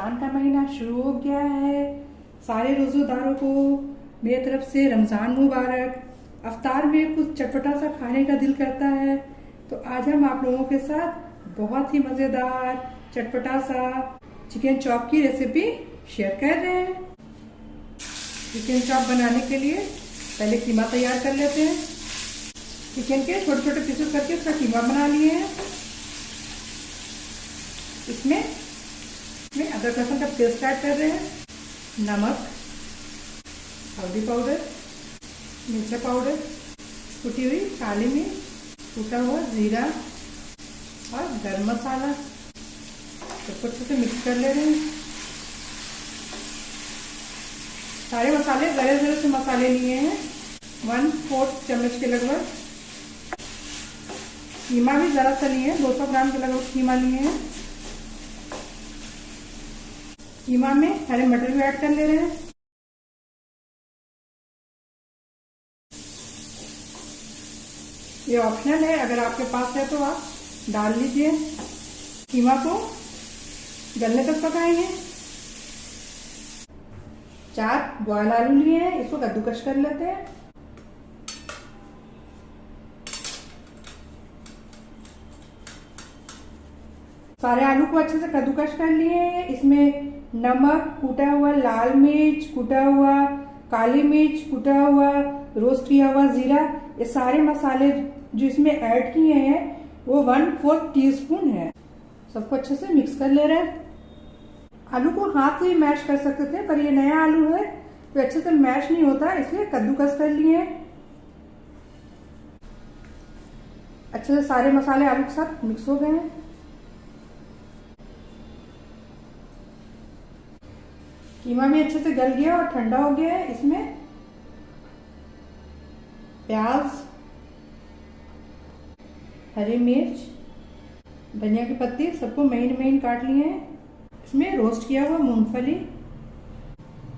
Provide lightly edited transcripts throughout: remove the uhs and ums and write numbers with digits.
रमज़ान का महीना शुरू हो गया है। सारे रोज़ेदारों को मेरी तरफ से रमज़ान मुबारक। अफ्तार में कुछ चटपटा सा खाने का दिल करता है, तो आज हम आप लोगों के साथ बहुत ही मज़ेदार चटपटा सा चिकन चॉप की रेसिपी शेयर कर रहे हैं। चिकन चॉप बनाने के लिए पहले कीमा तैयार कर लेते हैं। चिकन के छोटे छोटे पीसेस करके उसका कीमा बना लिए हैं। इसमें अदरक लहसुन का पेस्ट ऐड कर रहे हैं, नमक, हल्दी पाउडर, मिर्चा पाउडर, कुटी हुई काली मिर्च, कूटा हुआ जीरा और गरम मसाला। सबको अच्छे से मिक्स कर ले रहे हैं। सारे मसाले ज़रे ज़रे से मसाले लिए हैं, 1/4 चम्मच के लगभग। कीमा भी ज़रा सा लिए हैं, 200 ग्राम के लगभग कीमा लिए हैं। कीमा में हरे मटर भी ऐड कर ले रहे हैं। ये ऑप्शनल है, अगर आपके पास है तो आप डाल लीजिए। कीमा को गलने तक पकाएंगे। 4 बॉयल आलू लिए हैं, इसको कद्दूकस कर लेते हैं। सारे आलू को अच्छे से कद्दूकस कर लिए हैं। इसमें नमक, कूटा हुआ लाल मिर्च, कूटा हुआ काली मिर्च, कूटा हुआ रोस्ट किया हुआ जीरा, ये सारे मसाले जो इसमें ऐड किए हैं वो 1/4 टीस्पून है। सबको अच्छे से मिक्स कर ले रहे हैं। आलू को हाथ से ही मैश कर सकते थे, पर ये नया आलू है तो अच्छे से मैश नहीं होता, इसलिए कद्दूकस कर लिए। अच्छे से सारे मसाले आलू के साथ मिक्स हो गए हैं। कीमा भी अच्छे से गल गया और ठंडा हो गया है। इसमें प्याज, हरी मिर्च, धनिया की पत्ती सबको महीन महीन काट लिए हैं। इसमें रोस्ट किया हुआ मूंगफली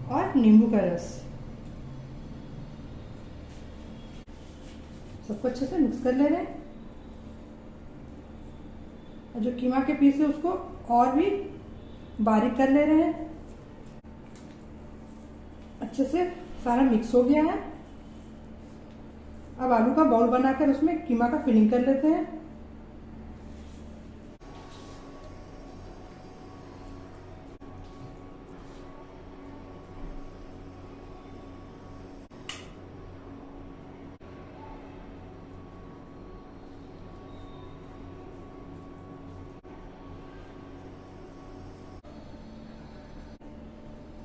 और नींबू का रस, सबको अच्छे से मिक्स कर ले रहे हैं। और जो कीमा के पीस है उसको और भी बारीक कर ले रहे हैं। अच्छे से सारा मिक्स हो गया है। अब आलू का बाउल बनाकर उसमें कीमा का फिलिंग कर लेते हैं।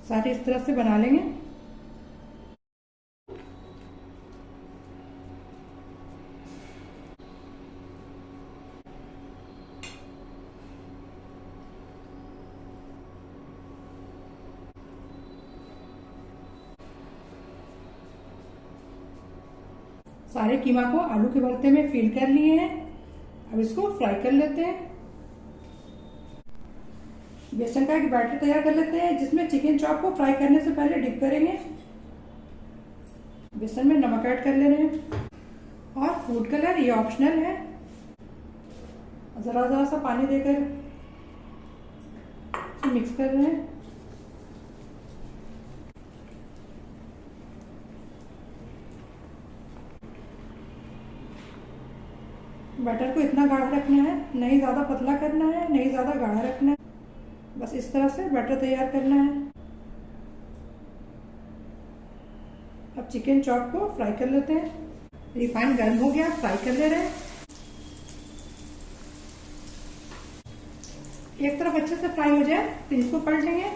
सारे इस तरह से बना लेंगे। सारे कीमा को आलू के भरते में फिल कर लिए हैं। अब इसको फ्राई कर लेते हैं। बेसन का एक बैटर तैयार कर लेते हैं, जिसमें चिकन चॉप को फ्राई करने से पहले डिप करेंगे। बेसन में नमक ऐड कर ले रहे हैं और फूड कलर, ये ऑप्शनल है। जरा जरा सा पानी देकर मिक्स कर रहे हैं। बैटर को इतना गाढ़ा रखना है, नहीं ज़्यादा पतला करना है, नहीं ज़्यादा गाढ़ा रखना है, बस इस तरह से बैटर तैयार करना है। अब चिकन चॉप को फ्राई कर लेते हैं। रिफाइंड गर्म हो गया, फ्राई कर ले रहे हैं। एक तरफ अच्छे से फ्राई हो जाए तो इसको पलट लेंगे।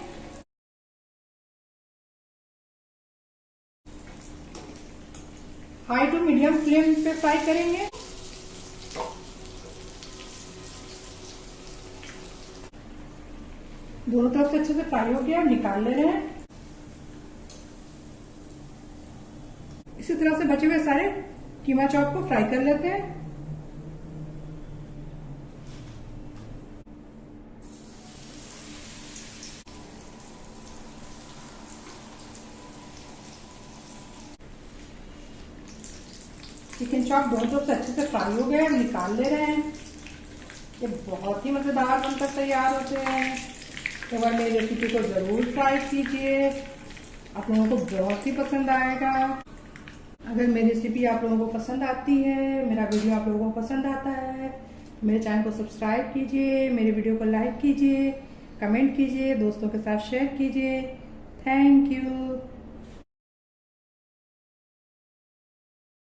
हाई टू मीडियम फ्लेम पे फ्राई करेंगे। दोनों तरफ से अच्छे से फ्राई हो गया, निकाल ले रहे हैं। इसी तरह से बचे हुए सारे कीमा चॉप को फ्राई कर लेते हैं। चिकन चॉप दोनों तरफ से अच्छे से फ्राई हो गए, निकाल ले रहे हैं। ये बहुत ही मजेदार बनकर तैयार होते हैं। तो बार मेरी रेसिपी को ज़रूर ट्राई कीजिए, आप लोगों को बहुत ही पसंद आएगा। अगर मेरी रेसिपी आप लोगों को पसंद आती है, मेरा वीडियो आप लोगों को पसंद आता है, मेरे चैनल को सब्सक्राइब कीजिए, मेरे वीडियो को लाइक कीजिए, कमेंट कीजिए, दोस्तों के साथ शेयर कीजिए। Thank you.